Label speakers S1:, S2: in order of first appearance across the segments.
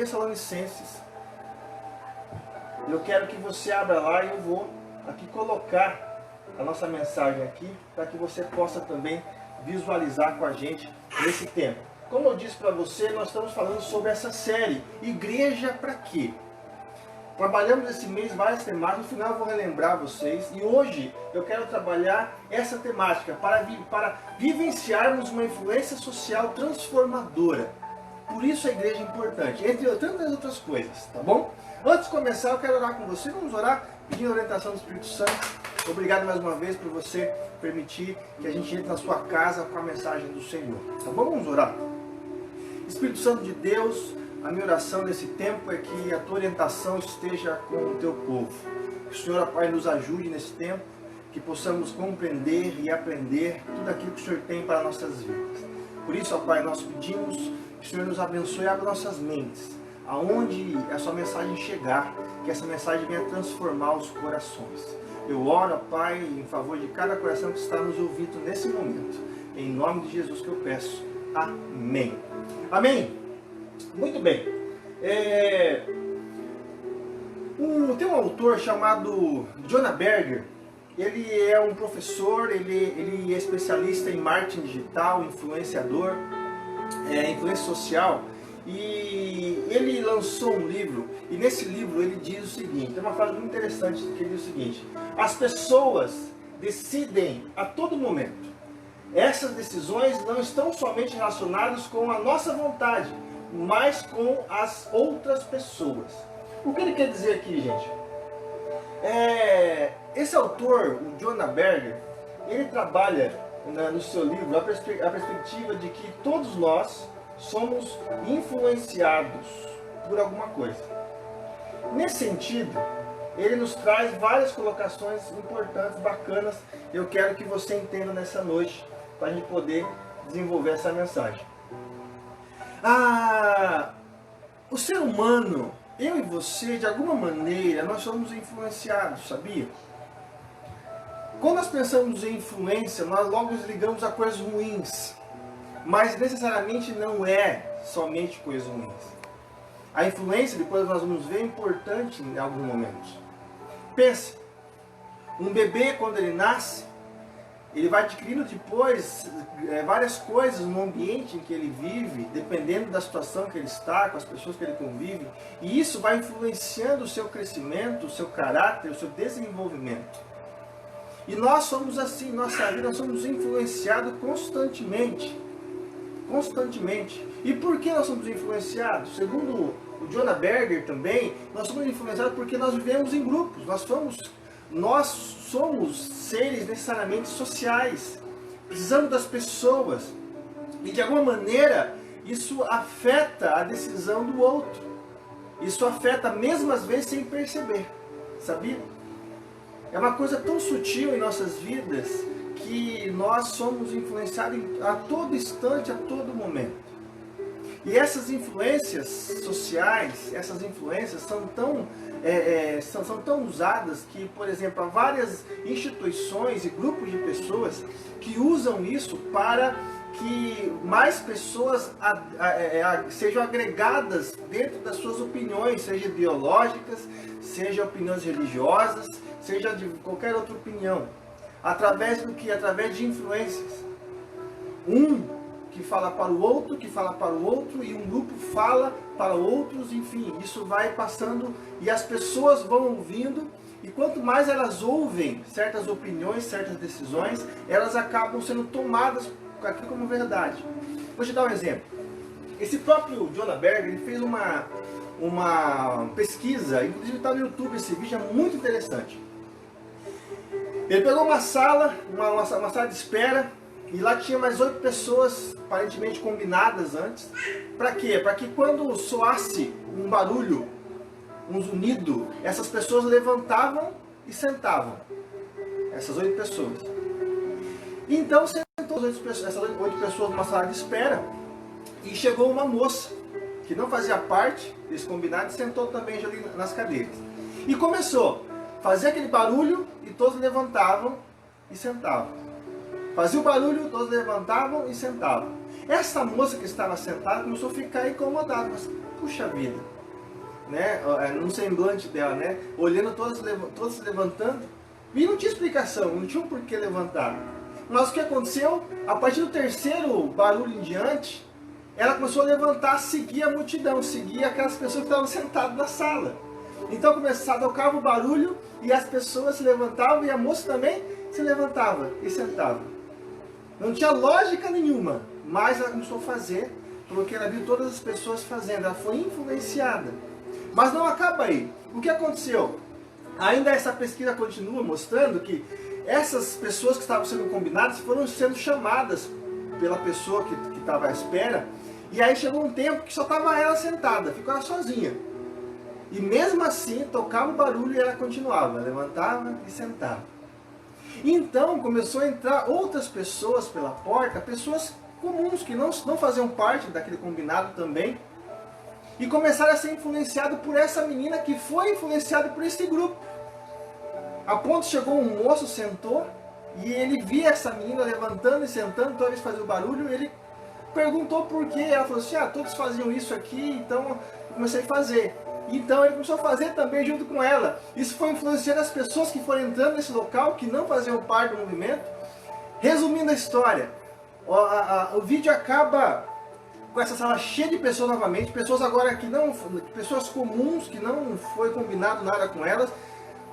S1: Tessalonicenses. Eu quero que você abra lá e eu vou aqui colocar a nossa mensagem aqui, para que você possa também visualizar com a gente nesse tempo. Como eu disse para você, nós estamos falando sobre essa série, Igreja para quê? Trabalhamos esse mês várias temáticas, no final eu vou relembrar vocês, e hoje eu quero trabalhar essa temática para vivenciarmos uma influência social transformadora. Por isso a igreja é importante, entre tantas outras coisas, tá bom? Antes de começar, eu quero orar com você, vamos orar pedindo a orientação do Espírito Santo. Obrigado mais uma vez por você permitir que a gente entre na sua casa com a mensagem do Senhor, tá bom? Vamos orar. Espírito Santo de Deus, a minha oração nesse tempo é que a tua orientação esteja com o teu povo. Que o Senhor, Pai, nos ajude nesse tempo, que possamos compreender e aprender tudo aquilo que o Senhor tem para nossas vidas. Por isso, ó Pai, nós pedimos que o Senhor nos abençoe e abra nossas mentes, aonde a sua mensagem chegar, que essa mensagem venha transformar os corações. Eu oro, Pai, em favor de cada coração que está nos ouvindo nesse momento. Em nome de Jesus que eu peço. Amém. Amém. Muito bem. Tem um autor chamado Jonah Berger. Ele é um professor, ele é especialista em marketing digital, influenciador, influência social. E ele lançou um livro, e nesse livro ele diz o seguinte, tem uma frase muito interessante que ele diz o seguinte: as pessoas decidem a todo momento. Essas decisões não estão somente relacionadas com a nossa vontade, mas com as outras pessoas. O que ele quer dizer aqui, gente? Esse autor, o Jonah Berger, ele trabalha no seu livro a perspectiva de que todos nós somos influenciados por alguma coisa. Nesse sentido, ele nos traz várias colocações importantes, bacanas. Eu quero que você entenda nessa noite, para a gente poder desenvolver essa mensagem. O ser humano, eu e você, de alguma maneira, nós somos influenciados, sabia? Quando nós pensamos em influência, nós logo nos ligamos a coisas ruins. Mas necessariamente não é somente coisas ruins. A influência, depois nós vamos ver, é importante em alguns momentos. Pense, um bebê quando ele nasce, ele vai adquirindo depois várias coisas no ambiente em que ele vive, dependendo da situação que ele está, com as pessoas que ele convive, e isso vai influenciando o seu crescimento, o seu caráter, o seu desenvolvimento. E nós somos assim, nossa vida, nós somos influenciados constantemente. E por que nós somos influenciados? Segundo o Jonah Berger também, nós somos influenciados porque nós vivemos em grupos. Nós somos seres necessariamente sociais. Precisamos das pessoas. E de alguma maneira, isso afeta a decisão do outro. Isso afeta mesmo às vezes sem perceber. Sabia? É uma coisa tão sutil em nossas vidas que nós somos influenciados a todo instante, a todo momento. E essas influências sociais, essas influências são tão usadas que, por exemplo, há várias instituições e grupos de pessoas que usam isso para que mais pessoas sejam agregadas dentro das suas opiniões, seja ideológicas, seja opiniões religiosas, seja de qualquer outra opinião. Através do que? Através de influências. Um que fala para o outro, que fala para o outro, e um grupo fala para outros, enfim, isso vai passando e as pessoas vão ouvindo, e quanto mais elas ouvem certas opiniões, certas decisões, elas acabam sendo tomadas aqui como verdade. Vou te dar um exemplo. Esse próprio Jonah Berger, ele fez uma pesquisa, inclusive está no YouTube esse vídeo, é muito interessante. Ele pegou uma sala, uma sala de espera, e lá tinha mais 8 pessoas, aparentemente combinadas antes. Para quê? Para que quando soasse um barulho, um zunido, essas pessoas levantavam e sentavam. Essas 8 pessoas. E então sentou essas 8 pessoas numa sala de espera, e chegou uma moça, que não fazia parte desse combinado, e sentou também ali nas cadeiras. E começou a fazer aquele barulho, e todos levantavam e sentavam. Fazia o barulho, todos levantavam e sentavam. Essa moça que estava sentada começou a ficar incomodada. Mas, puxa vida, né, no semblante dela, né, olhando todas se levantando, e não tinha explicação, não tinha um porquê levantar. Mas o que aconteceu? A partir do terceiro barulho em diante, ela começou a levantar, seguir a multidão, seguir aquelas pessoas que estavam sentadas na sala. Então começava a tocar o barulho e as pessoas se levantavam e a moça também se levantava e sentava. Não tinha lógica nenhuma, mas ela começou a fazer, porque ela viu todas as pessoas fazendo, ela foi influenciada. Mas não acaba aí. O que aconteceu? Ainda essa pesquisa continua mostrando que essas pessoas que estavam sendo combinadas foram sendo chamadas pela pessoa que estava à espera, e aí chegou um tempo que só estava ela sentada, ficou ela sozinha. E mesmo assim, tocava o barulho e ela continuava, levantava e sentava. Então começou a entrar outras pessoas pela porta, pessoas comuns que não faziam parte daquele combinado também, e começaram a ser influenciados por essa menina que foi influenciada por esse grupo. A ponto chegou um moço, sentou, e ele via essa menina levantando e sentando, toda vez fazia o barulho, ele perguntou por quê. Ela falou assim, todos faziam isso aqui, então eu comecei a fazer. Então ele começou a fazer também junto com ela. Isso foi influenciando as pessoas que foram entrando nesse local, que não faziam parte do movimento. Resumindo a história, o vídeo acaba com essa sala cheia de pessoas novamente, pessoas agora pessoas comuns, que não foi combinado nada com elas,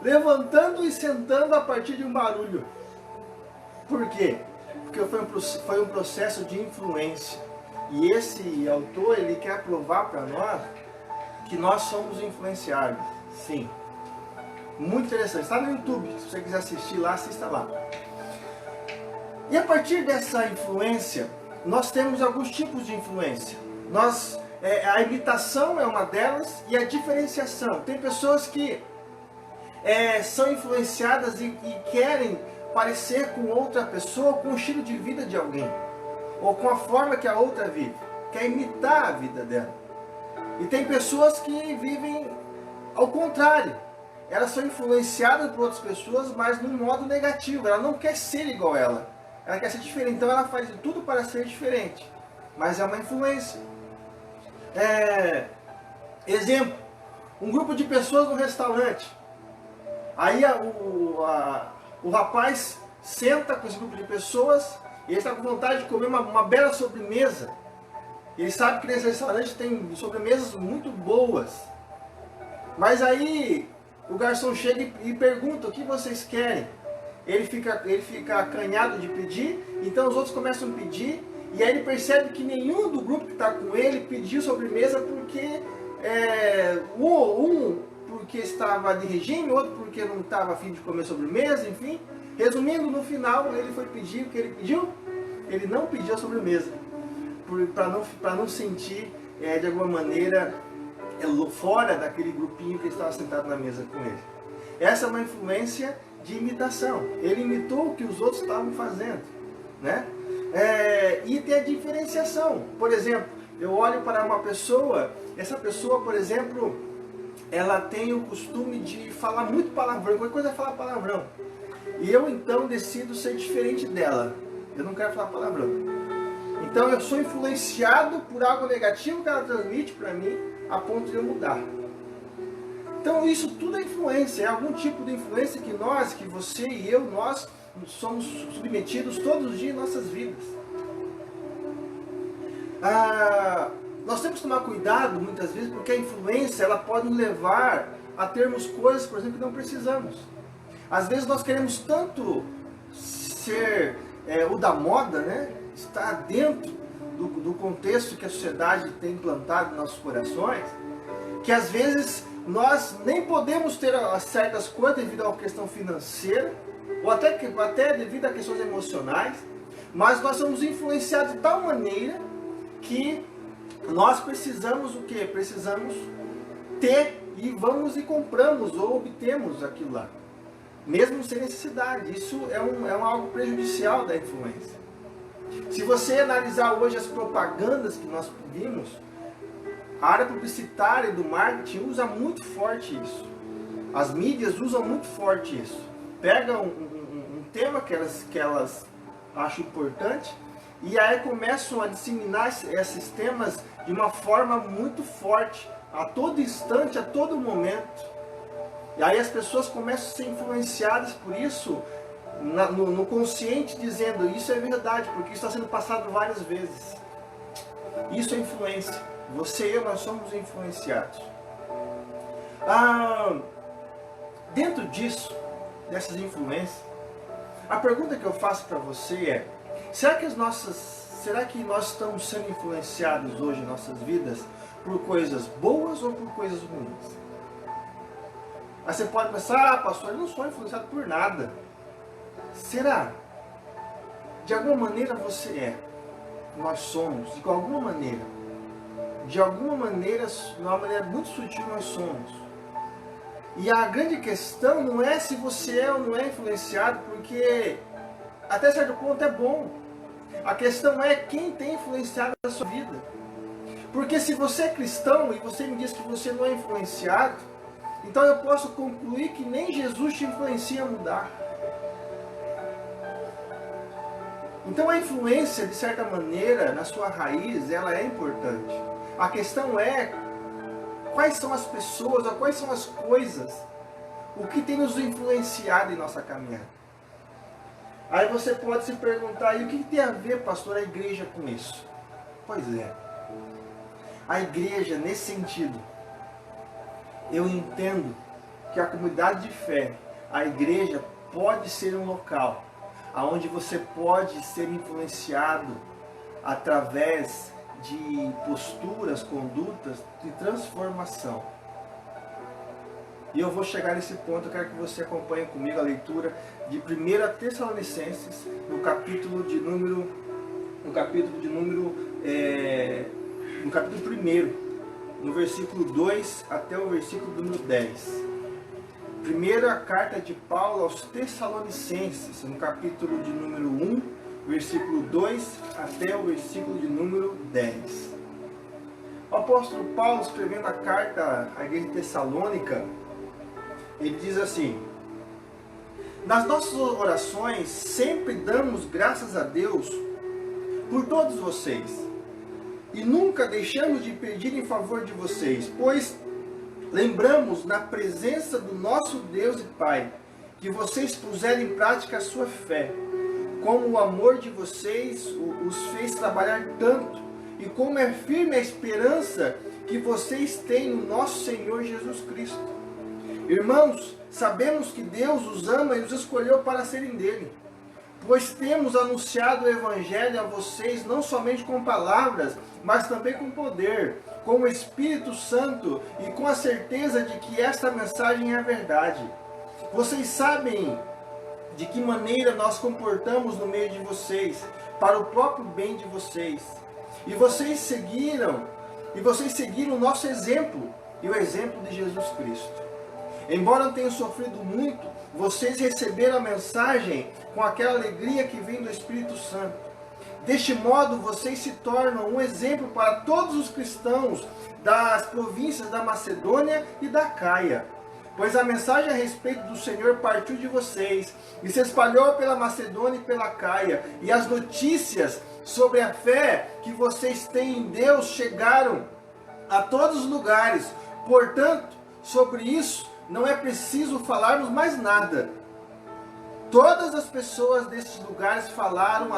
S1: levantando e sentando a partir de um barulho. Por quê? Porque foi um processo de influência. E esse autor, ele quer provar para nós que nós somos influenciáveis. Sim. Muito interessante. Está no YouTube. Se você quiser assistir lá, assista lá. E a partir dessa influência, nós temos alguns tipos de influência. A imitação é uma delas e a diferenciação. Tem pessoas que são influenciadas e querem parecer com outra pessoa, com o estilo de vida de alguém, ou com a forma que a outra vive, quer imitar a vida dela. E tem pessoas que vivem ao contrário, elas são influenciadas por outras pessoas, mas num modo negativo, ela não quer ser igual a ela quer ser diferente, então ela faz de tudo para ser diferente, mas é uma influência. Exemplo, um grupo de pessoas no restaurante, aí o rapaz senta com esse grupo de pessoas e ele está com vontade de comer uma bela sobremesa. Ele sabe que nesse restaurante tem sobremesas muito boas. Mas aí o garçom chega e pergunta o que vocês querem. Ele fica acanhado de pedir, então os outros começam a pedir. E aí ele percebe que nenhum do grupo que está com ele pediu sobremesa porque porque estava de regime, outro porque não estava a fim de comer sobremesa, enfim. Resumindo, no final ele foi pedir o que ele pediu? Ele não pediu a sobremesa, para não sentir de alguma maneira fora daquele grupinho que estava sentado na mesa com ele. Essa é uma influência de imitação. Ele imitou o que os outros estavam fazendo, né? E tem a diferenciação. Por exemplo, eu olho para uma pessoa, essa pessoa, por exemplo, ela tem o costume de falar muito palavrão, qualquer coisa é falar palavrão. E eu então decido ser diferente dela. Eu não quero falar palavrão. Então eu sou influenciado por algo negativo que ela transmite para mim, a ponto de eu mudar. Então isso tudo é influência, é algum tipo de influência que você e eu, nós somos submetidos todos os dias em nossas vidas. Nós temos que tomar cuidado muitas vezes, porque a influência ela pode nos levar a termos coisas, por exemplo, que não precisamos. Às vezes nós queremos tanto ser o da moda, né? Estar dentro do contexto que a sociedade tem implantado nos nossos corações, que às vezes nós nem podemos ter certas coisas devido a uma questão financeira, ou até devido a questões emocionais, mas nós somos influenciados de tal maneira que nós precisamos o quê? Precisamos ter e vamos e compramos ou obtemos aquilo lá, mesmo sem necessidade. Isso é algo prejudicial da influência. Se você analisar hoje as propagandas que nós vimos, a área publicitária e do marketing usa muito forte isso. As mídias usam muito forte isso. Pega um tema que elas acham importante e aí começam a disseminar esses temas de uma forma muito forte a todo instante, a todo momento. E aí as pessoas começam a ser influenciadas por isso, no consciente, dizendo, isso é verdade, porque isso está sendo passado várias vezes. Isso é influência. Você e eu, nós somos influenciados. Dentro disso, dessas influências, a pergunta que eu faço para você é, será que nós estamos sendo influenciados hoje em nossas vidas por coisas boas ou por coisas ruins? Aí você pode pensar, pastor, eu não sou influenciado por nada. Será? De alguma maneira você é. Nós somos, de alguma maneira. De alguma maneira, de uma maneira muito sutil, nós somos. E a grande questão não é se você é ou não é influenciado, porque até certo ponto é bom. A questão é quem tem influenciado a sua vida. Porque se você é cristão e você me diz que você não é influenciado, então eu posso concluir que nem Jesus te influencia a mudar. Então a influência, de certa maneira, na sua raiz, ela é importante. A questão é quais são as pessoas, ou quais são as coisas, o que tem nos influenciado em nossa caminhada. Aí você pode se perguntar, e o que tem a ver, pastor, a igreja com isso? Pois é, a igreja, nesse sentido, eu entendo que a comunidade de fé, a igreja pode ser um local onde você pode ser influenciado através de posturas, condutas de transformação. E eu vou chegar nesse ponto, eu quero que você acompanhe comigo a leitura de 1 Tessalonicenses, no capítulo 1, no versículo 2 até o versículo número 10. Primeira carta de Paulo aos Tessalonicenses, no capítulo de número 1, versículo 2 até o versículo de número 10. O apóstolo Paulo, escrevendo a carta à igreja de Tessalônica, ele diz assim: nas nossas orações sempre damos graças a Deus por todos vocês, e nunca deixamos de pedir em favor de vocês, pois lembramos na presença do nosso Deus e Pai que vocês puseram em prática a sua fé, como o amor de vocês os fez trabalhar tanto, e como é firme a esperança que vocês têm no nosso Senhor Jesus Cristo. Irmãos, sabemos que Deus os ama e os escolheu para serem dele, pois temos anunciado o Evangelho a vocês não somente com palavras, mas também com poder, com o Espírito Santo e com a certeza de que esta mensagem é a verdade. Vocês sabem de que maneira nós comportamos no meio de vocês, para o próprio bem de vocês. E vocês seguiram o nosso exemplo e o exemplo de Jesus Cristo. Embora tenham sofrido muito, vocês receberam a mensagem com aquela alegria que vem do Espírito Santo. Deste modo, vocês se tornam um exemplo para todos os cristãos das províncias da Macedônia e da Caia. Pois a mensagem a respeito do Senhor partiu de vocês e se espalhou pela Macedônia e pela Caia. E as notícias sobre a fé que vocês têm em Deus chegaram a todos os lugares. Portanto, sobre isso não é preciso falarmos mais nada. Todas as pessoas desses lugares falaram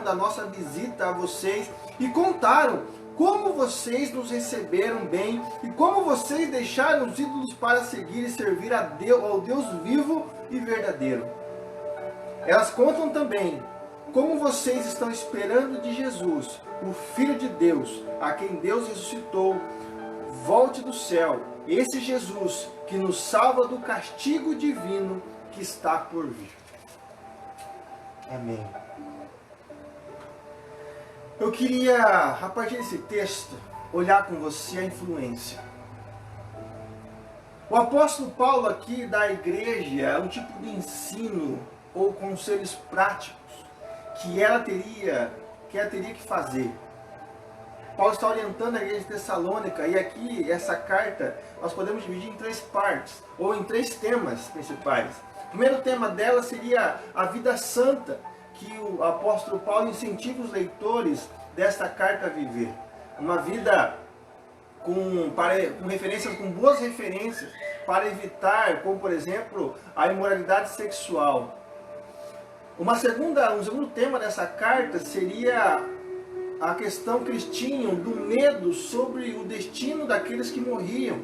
S1: da nossa visita a vocês e contaram como vocês nos receberam bem e como vocês deixaram os ídolos para seguir e servir ao Deus vivo e verdadeiro. Elas contam também como vocês estão esperando de Jesus, o Filho de Deus, a quem Deus ressuscitou, volte do céu, esse Jesus que nos salva do castigo divino que está por vir. Amém. Eu queria, a partir desse texto, olhar com você a influência. O apóstolo Paulo aqui da igreja é um tipo de ensino ou conselhos práticos que ela teria que fazer. Paulo está orientando a igreja de Tessalônica, e aqui essa carta nós podemos dividir em 3 partes, ou em 3 temas principais. O primeiro tema dela seria a vida santa, que o apóstolo Paulo incentiva os leitores desta carta a viver. Uma vida com referências, com boas referências, para evitar, como por exemplo, a imoralidade sexual. Um segundo tema dessa carta seria a questão que eles tinham do medo sobre o destino daqueles que morriam.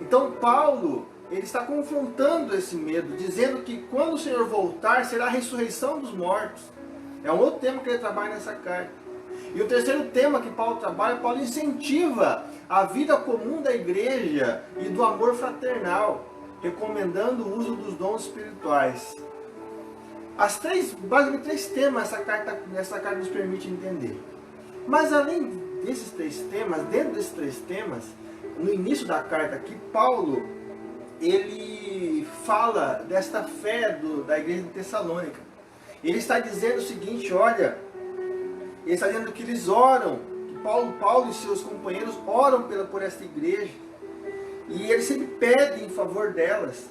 S1: Então Paulo, ele está confrontando esse medo, dizendo que quando o Senhor voltar, será a ressurreição dos mortos. É um outro tema que ele trabalha nessa carta. E o terceiro tema que Paulo trabalha, Paulo incentiva a vida comum da igreja e do amor fraternal, recomendando o uso dos dons espirituais. Basicamente três temas essa carta nos permite entender. Mas além desses três temas, dentro desses três temas, no início da carta aqui, Paulo, ele fala desta fé da igreja de Tessalônica. Ele está dizendo o seguinte, olha, ele está dizendo que eles oram, que Paulo e seus companheiros oram por esta igreja, e eles sempre pedem em favor delas,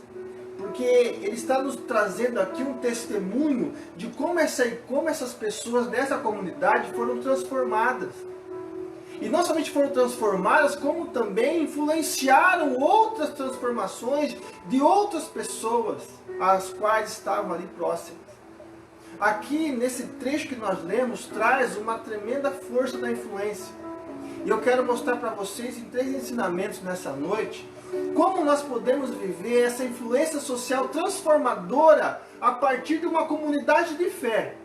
S1: porque ele está nos trazendo aqui um testemunho de como essas pessoas dessa comunidade foram transformadas. E não somente foram transformadas, como também influenciaram outras transformações de outras pessoas, as quais estavam ali próximas. Aqui, nesse trecho que nós lemos, traz uma tremenda força da influência. E eu quero mostrar para vocês em 3 ensinamentos nessa noite, como nós podemos viver essa influência social transformadora a partir de uma comunidade de fé.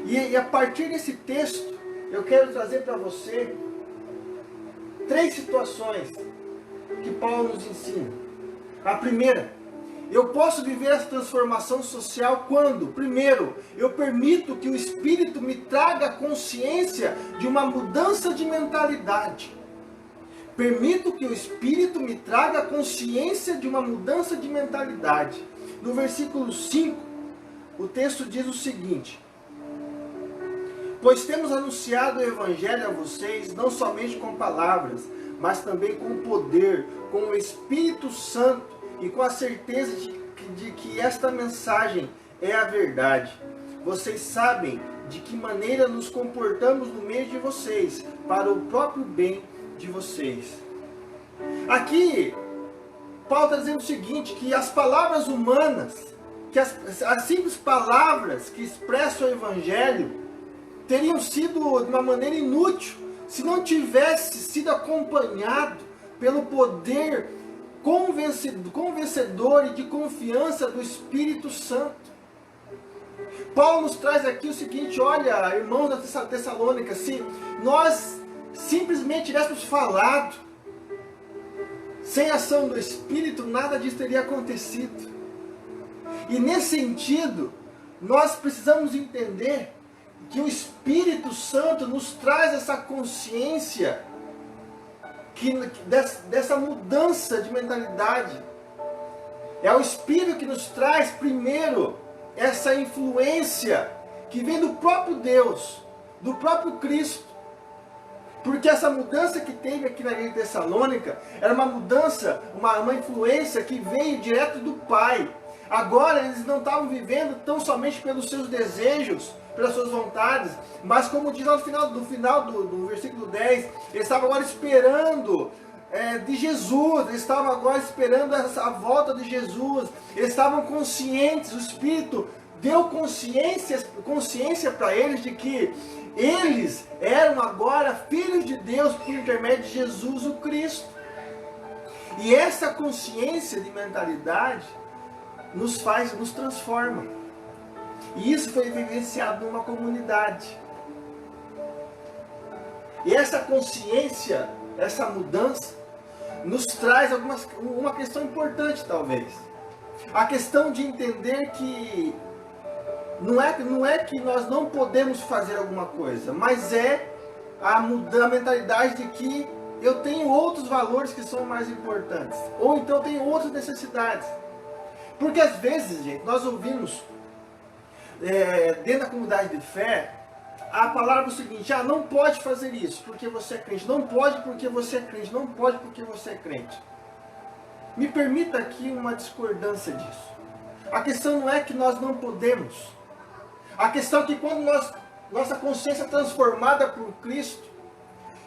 S1: E a partir desse texto, eu quero trazer para você 3 situações que Paulo nos ensina. A primeira, eu posso viver essa transformação social quando, primeiro, eu permito que o Espírito me traga consciência de uma mudança de mentalidade. Permito que o Espírito me traga consciência de uma mudança de mentalidade. No versículo 5, o texto diz o seguinte: pois temos anunciado o Evangelho a vocês, não somente com palavras, mas também com poder, com o Espírito Santo e com a certeza de que esta mensagem é a verdade. Vocês sabem de que maneira nos comportamos no meio de vocês, para o próprio bem de vocês. Aqui, Paulo está dizendo o seguinte, que as palavras humanas, que as simples palavras que expressam o Evangelho, teriam sido de uma maneira inútil, se não tivesse sido acompanhado pelo poder convencedor e de confiança do Espírito Santo. Paulo nos traz aqui o seguinte, olha, irmãos da Tessalônica, se nós simplesmente tivéssemos falado, sem ação do Espírito, nada disso teria acontecido. E nesse sentido, nós precisamos entender que o Espírito Santo nos traz essa consciência dessa mudança de mentalidade. É o Espírito que nos traz primeiro essa influência que vem do próprio Deus, do próprio Cristo. Porque essa mudança que teve aqui na igreja de Tessalônica era uma mudança, uma influência que veio direto do Pai. Agora eles não estavam vivendo tão somente pelos seus desejos, pelas suas vontades, mas como diz lá no final do versículo 10, eles estavam agora esperando de Jesus, eles estavam agora esperando a volta de Jesus, eles estavam conscientes, o Espírito deu consciência para eles de que eles eram agora filhos de Deus por intermédio de Jesus o Cristo. E essa consciência de mentalidade nos transforma. E isso foi vivenciado numa comunidade. E essa consciência, essa mudança, nos traz uma questão importante talvez. A questão de entender que não é que nós não podemos fazer alguma coisa, mas é a mentalidade de que eu tenho outros valores que são mais importantes. Ou então eu tenho outras necessidades. Porque às vezes, gente, nós ouvimos dentro da comunidade de fé a palavra é o seguinte: não pode fazer isso porque você é crente, não pode porque você é crente, não pode porque você é crente. Me permita aqui uma discordância disso. A questão não é que nós não podemos. A questão é que quando nossa consciência é transformada por Cristo,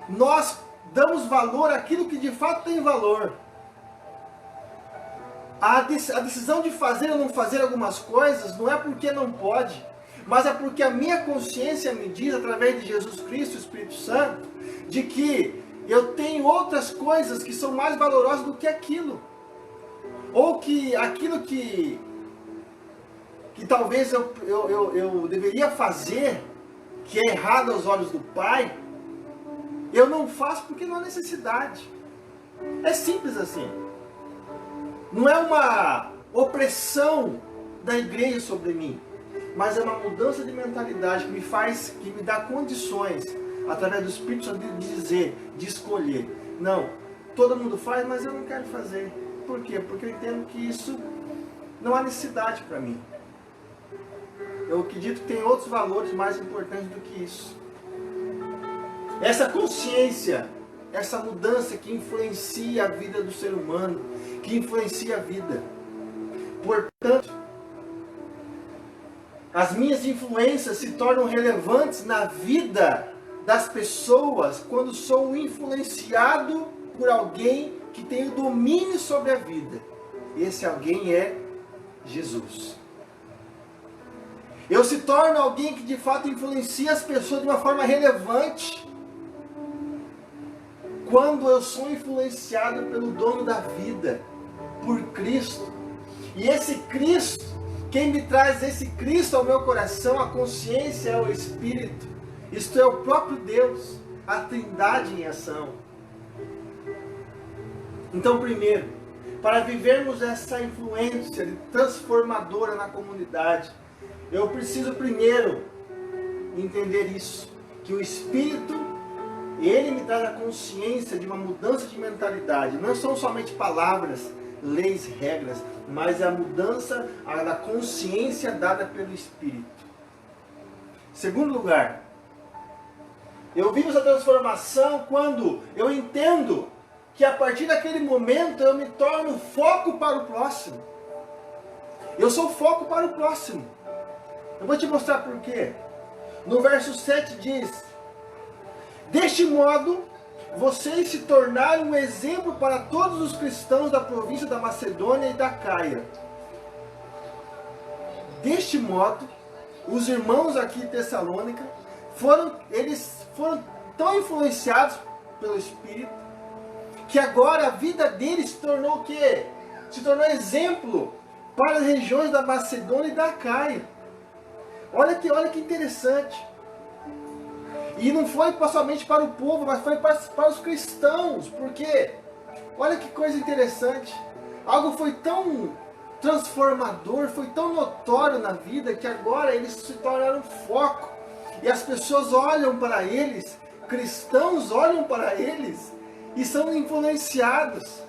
S1: nós damos valor àquilo que de fato tem valor. A decisão de fazer ou não fazer algumas coisas não é porque não pode, mas é porque a minha consciência me diz, através de Jesus Cristo, o Espírito Santo, de que eu tenho outras coisas que são mais valorosas do que aquilo. Ou que aquilo que talvez eu deveria fazer, que é errado aos olhos do Pai, eu não faço porque não há necessidade. É simples assim. Não é uma opressão da igreja sobre mim, mas é uma mudança de mentalidade que me dá condições, através do Espírito Santo, de dizer, de escolher. Não, todo mundo faz, mas eu não quero fazer. Por quê? Porque eu entendo que isso não há necessidade para mim. Eu acredito que tem outros valores mais importantes do que isso. Essa consciência, essa mudança que influencia a vida do ser humano, que influencia a vida. Portanto, as minhas influências se tornam relevantes na vida das pessoas quando sou influenciado por alguém que tem o domínio sobre a vida. Esse alguém é Jesus. Eu se torno alguém que de fato influencia as pessoas de uma forma relevante quando eu sou influenciado pelo dono da vida, por Cristo. E esse Cristo, quem me traz esse Cristo ao meu coração, a consciência, é o Espírito. Isto é o próprio Deus, a Trindade em ação. Então, primeiro, para vivermos essa influência transformadora na comunidade, eu preciso primeiro entender isso, que o Espírito, ele me traz a consciência de uma mudança de mentalidade. Não são somente palavras, leis, regras, mas a mudança da consciência dada pelo Espírito. Segundo lugar, eu vivo essa transformação quando eu entendo que a partir daquele momento eu me torno foco para o próximo. Eu sou foco para o próximo. Eu vou te mostrar por quê. No verso 7 diz: deste modo, vocês se tornaram um exemplo para todos os cristãos da província da Macedônia e da Caia. Deste modo, os irmãos aqui em Tessalônica foram tão influenciados pelo Espírito, que agora a vida deles se tornou o quê? Se tornou exemplo para as regiões da Macedônia e da Caia. Olha que interessante. E não foi somente para o povo, mas foi para os cristãos. Porque, olha que coisa interessante. Algo foi tão transformador, foi tão notório na vida, que agora eles se tornaram foco. E as pessoas olham para eles, cristãos olham para eles, e são influenciados.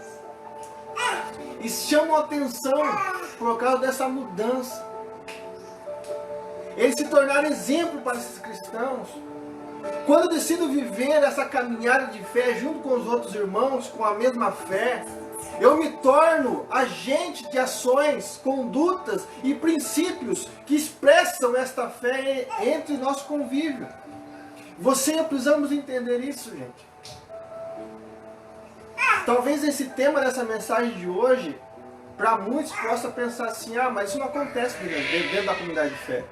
S1: E chamam a atenção por causa dessa mudança. Eles se tornaram exemplo para esses cristãos. Quando eu decido viver essa caminhada de fé junto com os outros irmãos, com a mesma fé, eu me torno agente de ações, condutas e princípios que expressam esta fé entre nosso convívio. Você e eu precisamos entender isso, gente. Talvez esse tema dessa mensagem de hoje, para muitos possa pensar assim: ah, mas isso não acontece dentro da comunidade de fé.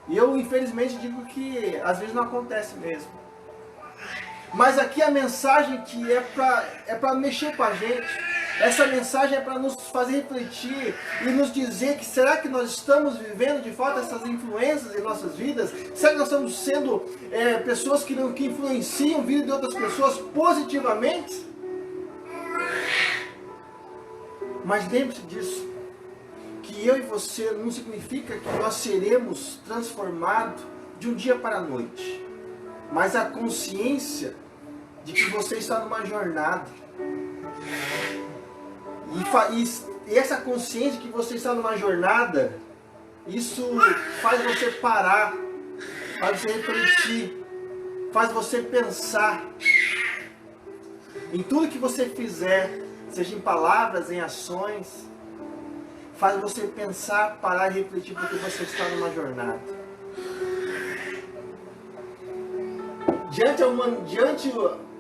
S1: E eu, infelizmente, digo que às vezes não acontece mesmo. Mas aqui a mensagem que é para mexer com a gente. Essa mensagem é para nos fazer refletir e nos dizer que será que nós estamos vivendo de fato essas influências em nossas vidas? Será que nós estamos sendo pessoas que influenciam a vida de outras pessoas positivamente? Mas lembre-se disso, que eu e você não significa que nós seremos transformados de um dia para a noite, mas a consciência de que você está numa jornada, e essa consciência de que você está numa jornada, isso faz você parar, faz você refletir, faz você pensar em tudo que você fizer, seja em palavras, em ações. Faz você pensar, parar e refletir, porque você está numa jornada.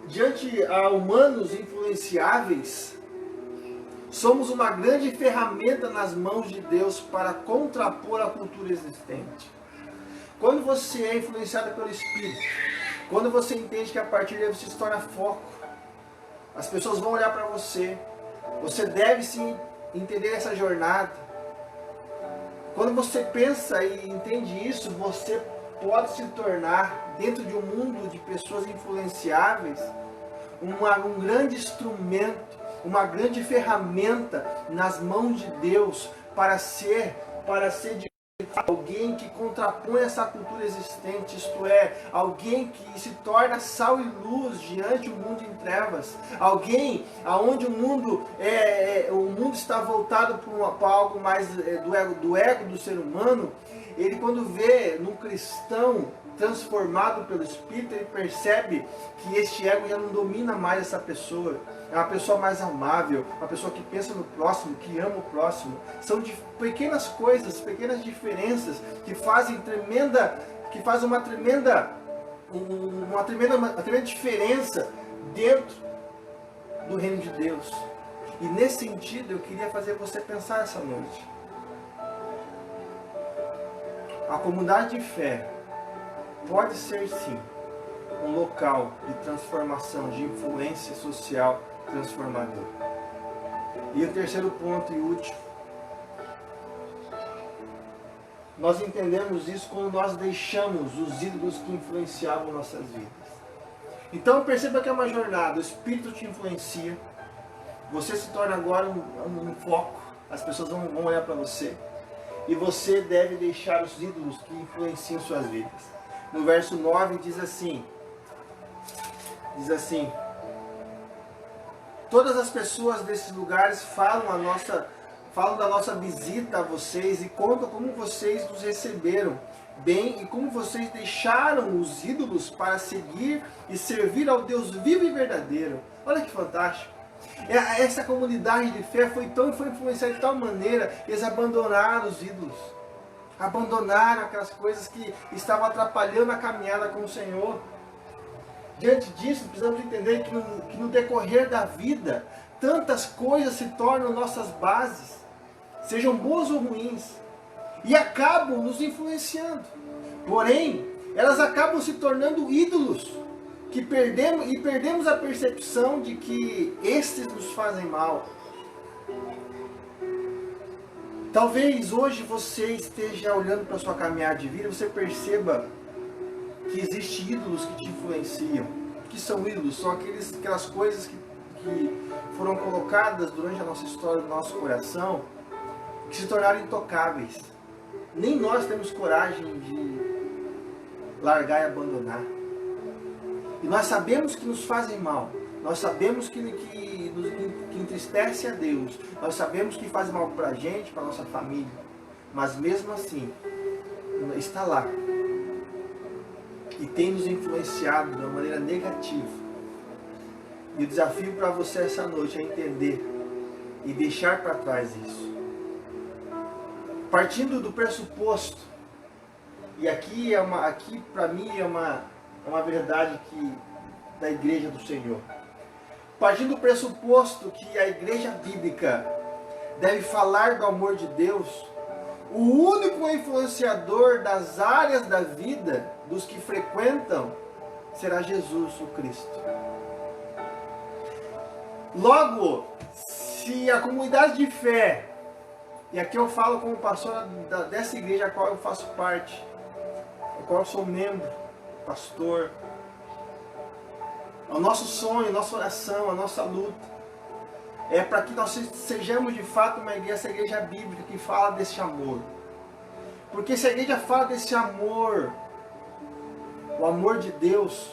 S1: diante a humanos influenciáveis, somos uma grande ferramenta nas mãos de Deus para contrapor a cultura existente. Quando você é influenciado pelo Espírito, quando você entende que a partir daí você se torna foco, as pessoas vão olhar para você, você deve sim entender essa jornada. Quando você pensa e entende isso, você pode se tornar, dentro de um mundo de pessoas influenciáveis, um grande instrumento, uma grande ferramenta nas mãos de Deus para ser de alguém que contrapõe essa cultura existente, isto é, alguém que se torna sal e luz diante do mundo em trevas, alguém aonde o mundo está voltado para algo mais do ego do ser humano. Ele, quando vê num cristão transformado pelo Espírito, ele percebe que este ego já não domina mais essa pessoa. É uma pessoa mais amável, uma pessoa que pensa no próximo, que ama o próximo. São de pequenas coisas, pequenas diferenças que fazem uma tremenda diferença dentro do reino de Deus. E nesse sentido eu queria fazer você pensar essa noite. A comunidade de fé pode ser sim um local de transformação, de influência social transformador. E o terceiro ponto e último, nós entendemos isso quando nós deixamos os ídolos que influenciavam nossas vidas. Então perceba que é uma jornada, o Espírito te influencia, você se torna agora um foco, as pessoas vão olhar para você, e você deve deixar os ídolos que influenciam suas vidas. No verso 9 diz assim, todas as pessoas desses lugares falam da nossa visita a vocês e contam como vocês nos receberam bem e como vocês deixaram os ídolos para seguir e servir ao Deus vivo e verdadeiro. Olha que fantástico! Essa comunidade de fé foi influenciada de tal maneira que eles abandonaram os ídolos. Abandonaram aquelas coisas que estavam atrapalhando a caminhada com o Senhor. Diante disso, precisamos entender que no decorrer da vida, tantas coisas se tornam nossas bases, sejam boas ou ruins, e acabam nos influenciando. Porém, elas acabam se tornando ídolos, que perdemos a percepção de que estes nos fazem mal. Talvez hoje você esteja olhando para a sua caminhada de vida e você perceba que existem ídolos que te influenciam. O que são ídolos? São aquelas coisas que foram colocadas durante a nossa história, no nosso coração, que se tornaram intocáveis. Nem nós temos coragem de largar e abandonar. E nós sabemos que nos fazem mal. Nós sabemos que entristece a Deus. Nós sabemos que faz mal para a gente, para a nossa família. Mas mesmo assim, está lá. E tem nos influenciado de uma maneira negativa. E o desafio para você essa noite é entender e deixar para trás isso. Partindo do pressuposto, e aqui para mim é uma verdade da igreja do Senhor. Partindo do pressuposto que a igreja bíblica deve falar do amor de Deus, o único influenciador das áreas da vida dos que frequentam será Jesus, o Cristo. Logo, se a comunidade de fé, e aqui eu falo como pastor dessa igreja a qual eu faço parte, a qual eu sou membro, pastor, o nosso sonho, a nossa oração, a nossa luta é para que nós sejamos de fato essa igreja bíblica que fala desse amor. Porque se a igreja fala desse amor, o amor de Deus,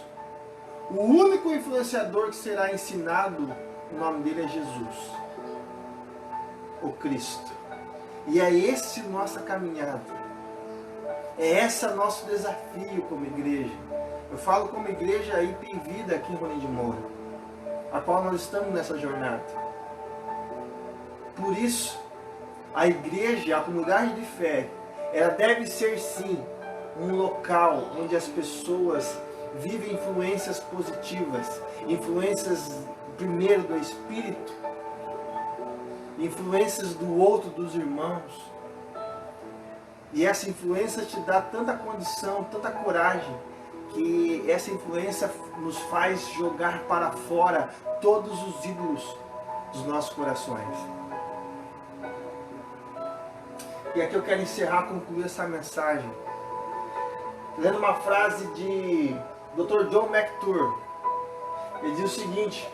S1: o único influenciador que será ensinado, o nome dele é Jesus, o Cristo. E é esse nossa caminhada, é esse nosso desafio como igreja. Eu falo como igreja IP em Vida aqui em Rolim de Moura, a qual nós estamos nessa jornada. Por isso, a igreja, a comunidade de fé, ela deve ser sim um local onde as pessoas vive influências positivas, influências primeiro do Espírito, influências do outro, dos irmãos. E essa influência te dá tanta condição, tanta coragem, que essa influência nos faz jogar para fora todos os ídolos dos nossos corações. E aqui eu quero encerrar, concluir essa mensagem, lendo uma frase de Dr. John MacArthur. Ele diz o seguinte: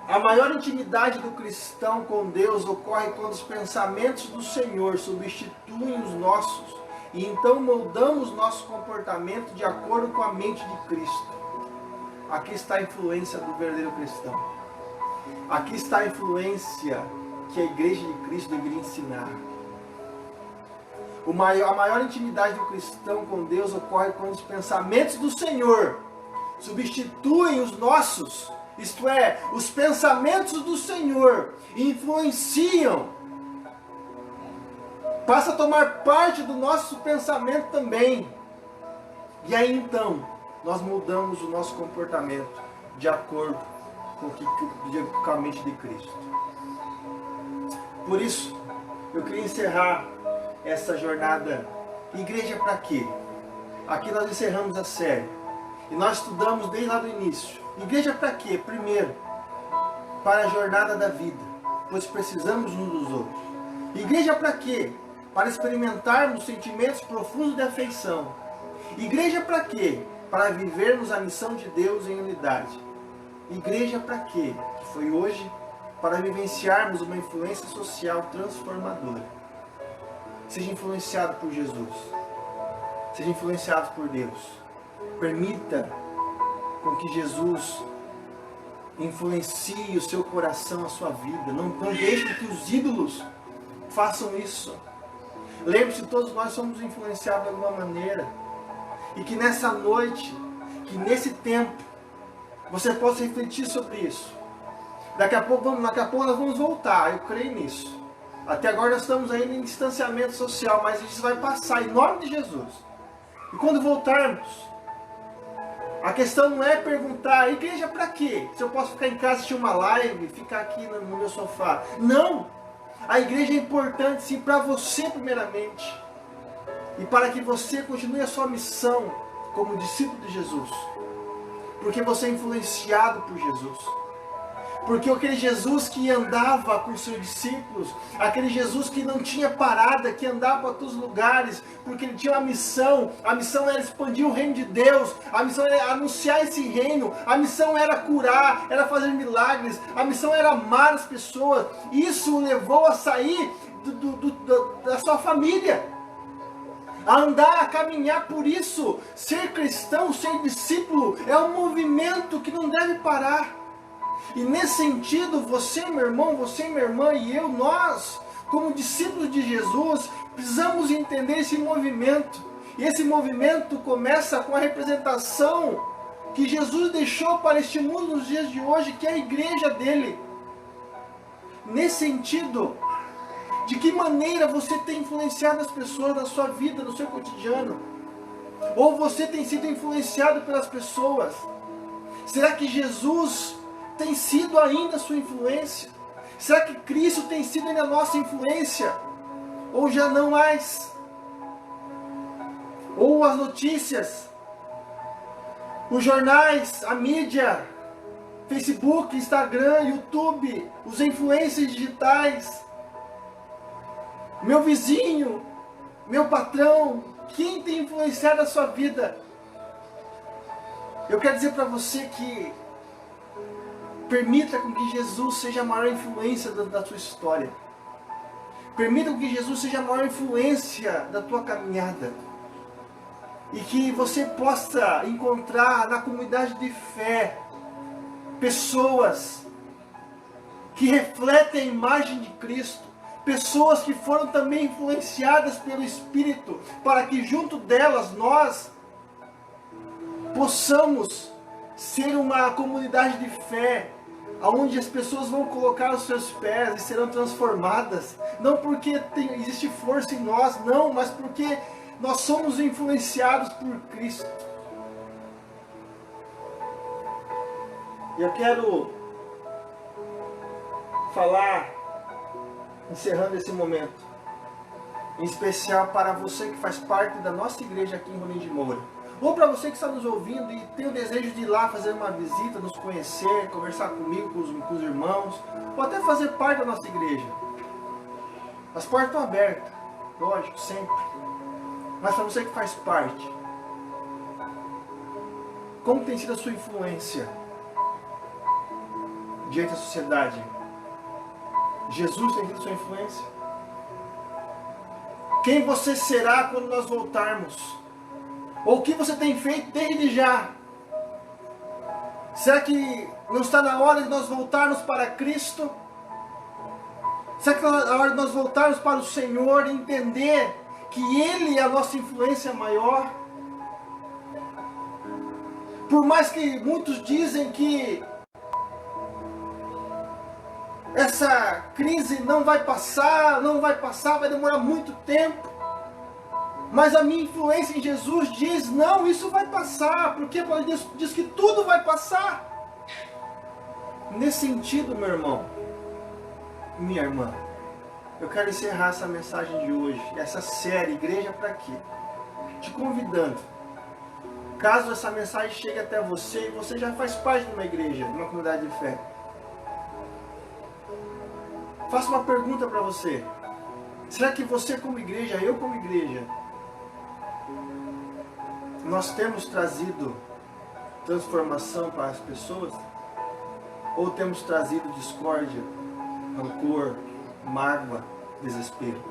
S1: a maior intimidade do cristão com Deus ocorre quando os pensamentos do Senhor substituem os nossos, e então moldamos nosso comportamento de acordo com a mente de Cristo. Aqui está a influência do verdadeiro cristão. Aqui está a influência que a igreja de Cristo deveria ensinar. A maior intimidade do cristão com Deus ocorre quando os pensamentos do Senhor substituem os nossos. Isto é, os pensamentos do Senhor influenciam, passa a tomar parte do nosso pensamento também. E aí então, nós mudamos o nosso comportamento de acordo com a mente de Cristo. Por isso, eu queria encerrar essa jornada. Igreja para quê? Aqui nós encerramos a série. E nós estudamos desde lá do início. Igreja para quê? Primeiro, para a jornada da vida, pois precisamos uns dos outros. Igreja para quê? Para experimentarmos sentimentos profundos de afeição. Igreja para quê? Para vivermos a missão de Deus em unidade. Igreja para quê? Que foi hoje, para vivenciarmos uma influência social transformadora. Seja influenciado por Jesus. Seja influenciado por Deus. Permita com que Jesus influencie o seu coração, a sua vida. Não deixe que os ídolos façam isso. Lembre-se, todos nós somos influenciados de alguma maneira. E que nessa noite, que nesse tempo, você possa refletir sobre isso. Daqui a pouco nós vamos voltar, eu creio nisso. Até agora nós estamos ainda em distanciamento social, mas isso vai passar em nome de Jesus. E quando voltarmos, a questão não é perguntar, igreja para quê? Se eu posso ficar em casa, assistir uma live, ficar aqui no meu sofá. Não! A igreja é importante sim para você primeiramente. E para que você continue a sua missão como discípulo de Jesus. Porque você é influenciado por Jesus. Porque aquele Jesus que andava com seus discípulos, aquele Jesus que não tinha parada, que andava para todos os lugares, porque ele tinha uma missão. A missão era expandir o reino de Deus, a missão era anunciar esse reino, a missão era curar, era fazer milagres, a missão era amar as pessoas. Isso o levou a sair da sua família, a andar, a caminhar. Por isso, ser cristão, ser discípulo, é um movimento que não deve parar. E nesse sentido, você, meu irmão, você, minha irmã, e eu, nós, como discípulos de Jesus, precisamos entender esse movimento. E esse movimento começa com a representação que Jesus deixou para este mundo nos dias de hoje, que é a igreja dele. Nesse sentido, de que maneira você tem influenciado as pessoas na sua vida, no seu cotidiano? Ou você tem sido influenciado pelas pessoas? Será que Jesus tem sido ainda a sua influência? Será que Cristo tem sido ainda a nossa influência? Ou já não mais? Ou as notícias, os jornais, a mídia, Facebook, Instagram, YouTube, os influencers digitais, meu vizinho, meu patrão, quem tem influenciado a sua vida? Eu quero dizer para você que permita com que Jesus seja a maior influência da tua história. Permita com que Jesus seja a maior influência da tua caminhada. E que você possa encontrar na comunidade de fé pessoas que refletem a imagem de Cristo. Pessoas que foram também influenciadas pelo Espírito, para que junto delas nós possamos ser uma comunidade de fé, onde as pessoas vão colocar os seus pés e serão transformadas. Não porque existe força em nós, não, mas porque nós somos influenciados por Cristo. E eu quero falar, encerrando esse momento, em especial para você que faz parte da nossa igreja aqui em Rolim de Moura. Ou para você que está nos ouvindo e tem o desejo de ir lá fazer uma visita, nos conhecer, conversar comigo, com os irmãos, ou até fazer parte da nossa igreja. As portas estão abertas, lógico, sempre. Mas para você que faz parte, como tem sido a sua influência diante da sociedade? Jesus tem sido a sua influência? Quem você será quando nós voltarmos? Ou o que você tem feito desde já? Será que não está na hora de nós voltarmos para Cristo? Será que está na hora de nós voltarmos para o Senhor e entender que Ele é a nossa influência maior? Por mais que muitos dizem que essa crise não vai passar, vai demorar muito tempo. Mas a minha influência em Jesus diz, não, isso vai passar, porque Deus diz que tudo vai passar. Nesse sentido, meu irmão, minha irmã, eu quero encerrar essa mensagem de hoje, essa série Igreja para Quê? Te convidando, caso essa mensagem chegue até você e você já faz parte de uma igreja, de uma comunidade de fé, faço uma pergunta para você. Será que você como igreja, eu como igreja, nós temos trazido transformação para as pessoas? Ou temos trazido discórdia, rancor, mágoa, desespero?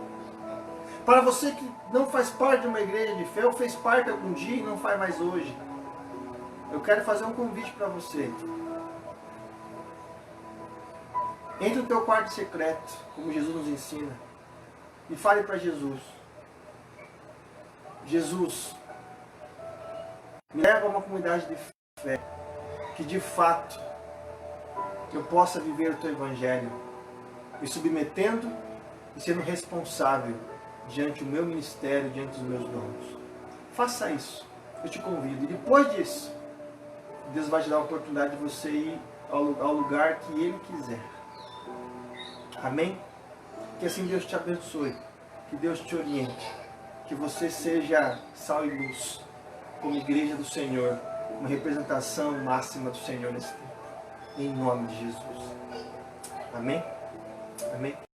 S1: Para você que não faz parte de uma igreja de fé, ou fez parte algum dia e não faz mais hoje, eu quero fazer um convite para você. Entre no teu quarto secreto, como Jesus nos ensina, e fale para Jesus. Jesus, me leva a uma comunidade de fé, que de fato eu possa viver o teu evangelho, me submetendo e sendo responsável diante do meu ministério, diante dos meus dons. Faça isso, eu te convido. E depois disso, Deus vai te dar a oportunidade de você ir ao lugar que Ele quiser. Amém? Que assim Deus te abençoe, que Deus te oriente, que você seja sal e luz, como igreja do Senhor, uma representação máxima do Senhor nesse tempo. Em nome de Jesus. Amém? Amém?